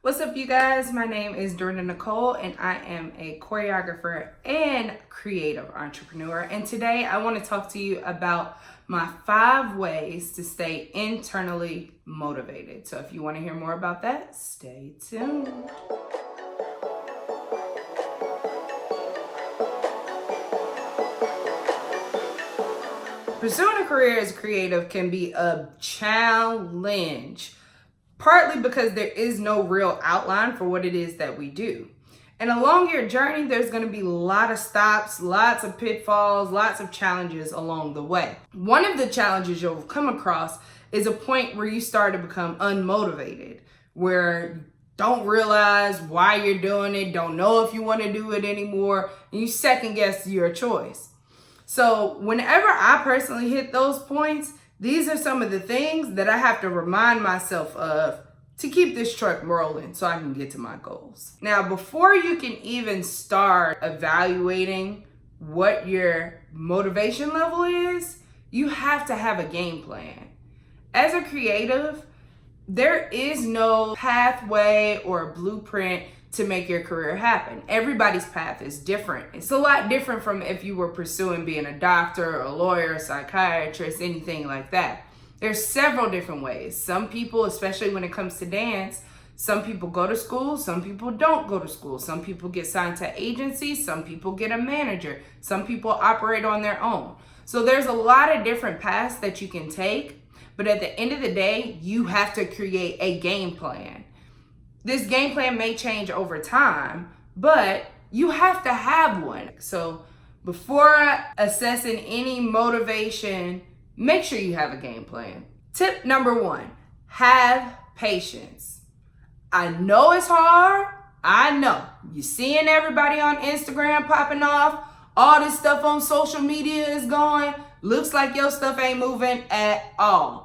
What's up, you guys? My name is Dorinda Nicole, and I am a choreographer and creative entrepreneur. And today I want to talk to you about my 5 ways to stay internally motivated. So if you want to hear more about that, stay tuned. Pursuing a career as a creative can be a challenge, partly because there is no real outline for what it is that we do. And along your journey, there's going to be a lot of stops, lots of pitfalls, lots of challenges along the way. One of the challenges you'll come across is a point where you start to become unmotivated, where you don't realize why you're doing it, don't know if you want to do it anymore, and you second guess your choice. So whenever I personally hit those points, these are some of the things that I have to remind myself of to keep this truck rolling so I can get to my goals. Now, before you can even start evaluating what your motivation level is, you have to have a game plan. As a creative, there is no pathway or blueprint to make your career happen. Everybody's path is different. It's a lot different from if you were pursuing being a doctor, a lawyer, a psychiatrist, anything like that. There's several different ways. Some people, especially when it comes to dance, some people go to school, some people don't go to school. Some people get signed to agencies, some people get a manager, some people operate on their own. So there's a lot of different paths that you can take, but at the end of the day, you have to create a game plan. This game plan may change over time, but you have to have one. So before assessing any motivation, make sure you have a game plan. Tip number 1, have patience. I know it's hard. I know. You're seeing everybody on Instagram popping off. All this stuff on social media is going. Looks like your stuff ain't moving at all.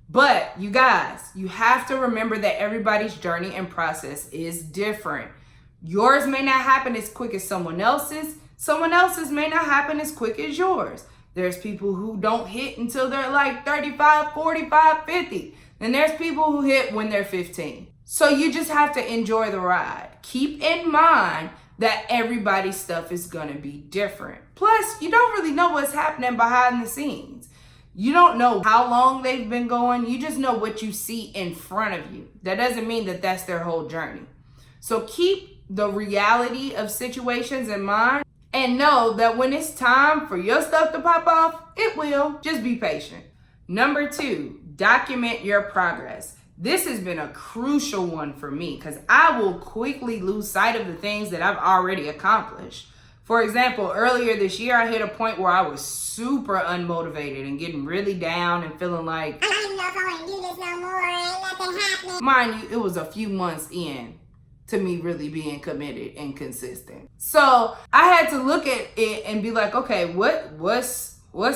But you guys, you have to remember that everybody's journey and process is different. Yours may not happen as quick as someone else's. Someone else's may not happen as quick as yours. There's people who don't hit until they're like 35, 45, 50. And there's people who hit when they're 15. So you just have to enjoy the ride. Keep in mind that everybody's stuff is going to be different. Plus, you don't really know what's happening behind the scenes. You don't know how long they've been going. You just know what you see in front of you. That doesn't mean that that's their whole journey. So keep the reality of situations in mind and know that when it's time for your stuff to pop off, it will. Just be patient. Number 2, document your progress. This has been a crucial one for me because I will quickly lose sight of the things that I've already accomplished. For example, earlier this year, I hit a point where I was super unmotivated and getting really down and feeling like, I don't even know if I want to do this no more, ain't nothing happening. Mind you, it was a few months in to me really being committed and consistent. So I had to look at it and be like, okay, what's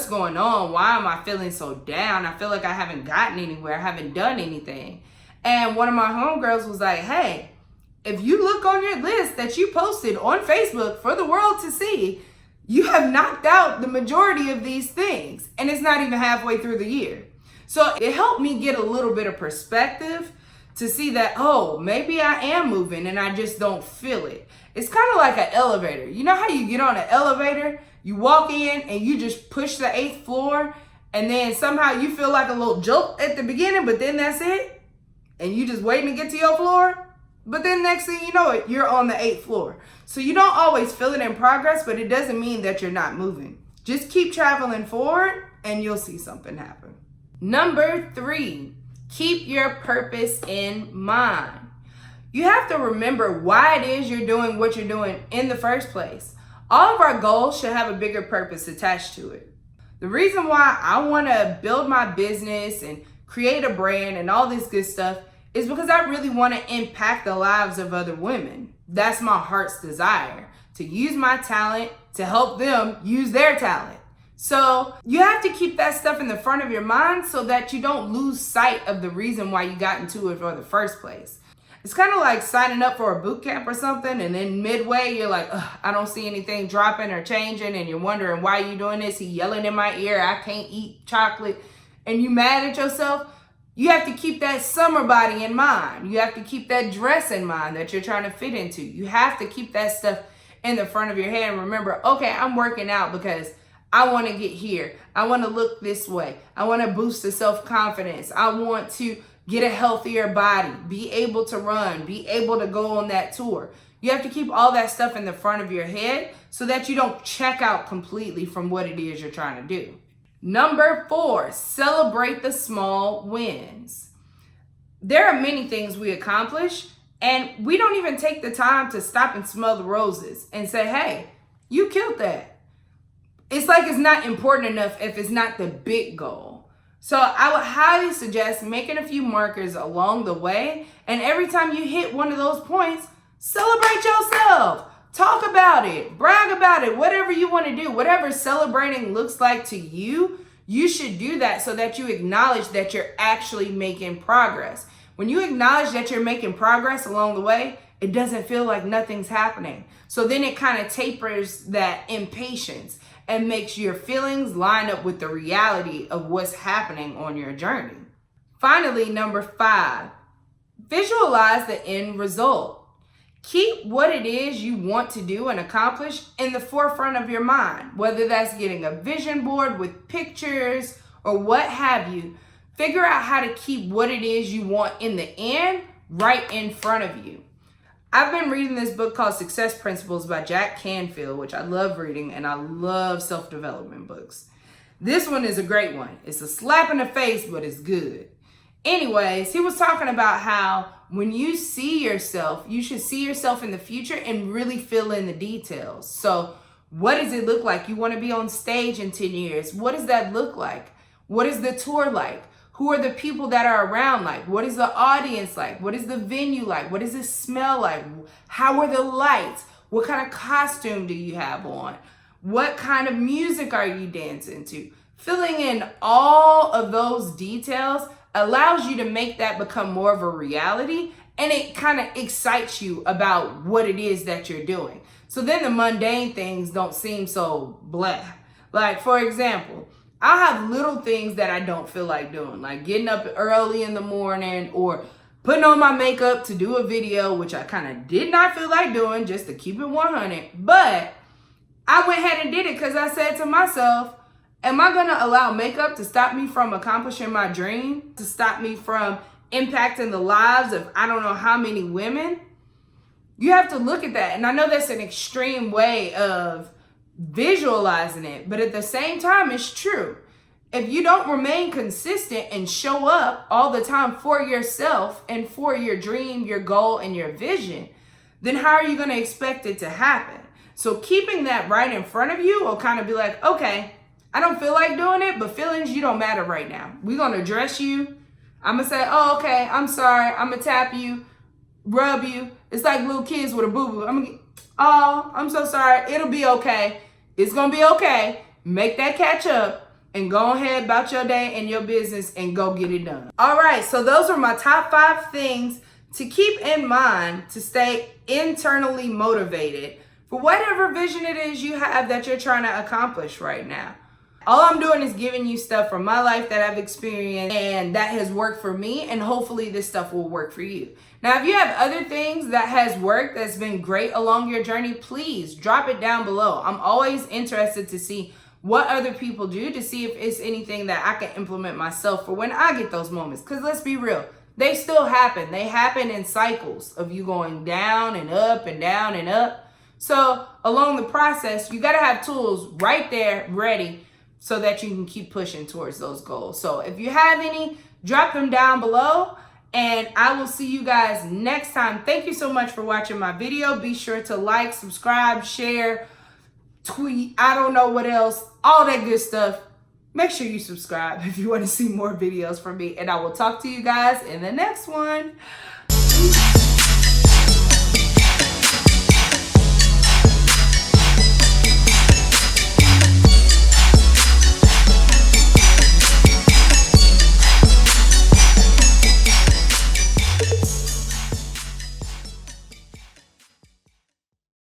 going on? Why am I feeling so down? I feel like I haven't gotten anywhere. I haven't done anything. And one of my homegirls was like, hey, if you look on your list that you posted on Facebook for the world to see, you have knocked out the majority of these things. And it's not even halfway through the year. So it helped me get a little bit of perspective to see that, oh, maybe I am moving and I just don't feel it. It's kind of like an elevator. You know how you get on an elevator, you walk in and you just push the 8th floor and then somehow you feel like a little jolt at the beginning, but then that's it? And you just waiting to get to your floor? But then next thing you know it, you're on the 8th floor. So you don't always feel it in progress, but it doesn't mean that you're not moving. Just keep traveling forward and you'll see something happen. Number 3, keep your purpose in mind. You have to remember why it is you're doing what you're doing in the first place. All of our goals should have a bigger purpose attached to it. The reason why I want to build my business and create a brand and all this good stuff is because I really want to impact the lives of other women. That's my heart's desire, to use my talent to help them use their talent. So you have to keep that stuff in the front of your mind so that you don't lose sight of the reason why you got into it in the first place. It's kind of like signing up for a boot camp or something, and then midway you're like, I don't see anything dropping or changing, and you're wondering why you're doing this. He yelling in my ear, I can't eat chocolate, and you mad at yourself. You have to keep that summer body in mind. You have to keep that dress in mind that you're trying to fit into. You have to keep that stuff in the front of your head and remember, okay, I'm working out because I want to get here. I want to look this way. I want to boost the self-confidence. I want to get a healthier body, be able to run, be able to go on that tour. You have to keep all that stuff in the front of your head so that you don't check out completely from what it is you're trying to do. Number 4, celebrate the small wins. There are many things we accomplish, and we don't even take the time to stop and smell the roses and say, hey, you killed that. It's like it's not important enough if it's not the big goal. So I would highly suggest making a few markers along the way, and every time you hit one of those points, celebrate yourself. Talk about it, brag about it, whatever you want to do, whatever celebrating looks like to you, you should do that so that you acknowledge that you're actually making progress. When you acknowledge that you're making progress along the way, it doesn't feel like nothing's happening. So then it kind of tapers that impatience and makes your feelings line up with the reality of what's happening on your journey. Finally, number 5, visualize the end result. Keep what it is you want to do and accomplish in the forefront of your mind, whether that's getting a vision board with pictures or what have you. Figure out how to keep what it is you want in the end right in front of you. I've been reading this book called Success Principles by Jack Canfield, which I love reading, and I love self-development books. This one is a great one. It's a slap in the face, but it's good. Anyways, he was talking about how when you see yourself, you should see yourself in the future and really fill in the details. So what does it look like? You want to be on stage in 10 years. What does that look like? What is the tour like? Who are the people that are around like? What is the audience like? What is the venue like? What does it smell like? How are the lights? What kind of costume do you have on? What kind of music are you dancing to? Filling in all of those details allows you to make that become more of a reality, and it kind of excites you about what it is that you're doing. So then the mundane things don't seem so blah. Like, for example, I'll have little things that I don't feel like doing, like getting up early in the morning or putting on my makeup to do a video, which I kind of did not feel like doing, just to keep it 100. But I went ahead and did it because I said to myself, am I going to allow makeup to stop me from accomplishing my dream? To stop me from impacting the lives of I don't know how many women? You have to look at that. And I know that's an extreme way of visualizing it, but at the same time, it's true. If you don't remain consistent and show up all the time for yourself and for your dream, your goal, and your vision, then how are you going to expect it to happen? So keeping that right in front of you will kind of be like, okay, I don't feel like doing it, but feelings, you don't matter right now. We're going to dress you. I'm going to say, oh, okay, I'm sorry. I'm going to tap you, rub you. It's like little kids with a boo-boo. Oh, I'm so sorry. It'll be okay. It's going to be okay. Make that catch up and go ahead about your day and your business and go get it done. All right, so those are my top 5 things to keep in mind to stay internally motivated for whatever vision it is you have that you're trying to accomplish right now. All I'm doing is giving you stuff from my life that I've experienced and that has worked for me, and hopefully this stuff will work for you. Now, if you have other things that has worked that's been great along your journey, please drop it down below. I'm always interested to see what other people do, to see if it's anything that I can implement myself for when I get those moments. Because let's be real, they still happen. They happen in cycles of you going down and up and down and up. So along the process, you got to have tools right there ready so that you can keep pushing towards those goals. So if you have any, drop them down below, and I will see you guys next time. Thank you so much for watching my video. Be sure to like, subscribe, share, tweet, I don't know what else, all that good stuff. Make sure you subscribe if you want to see more videos from me, and I will talk to you guys in the next one. Peace.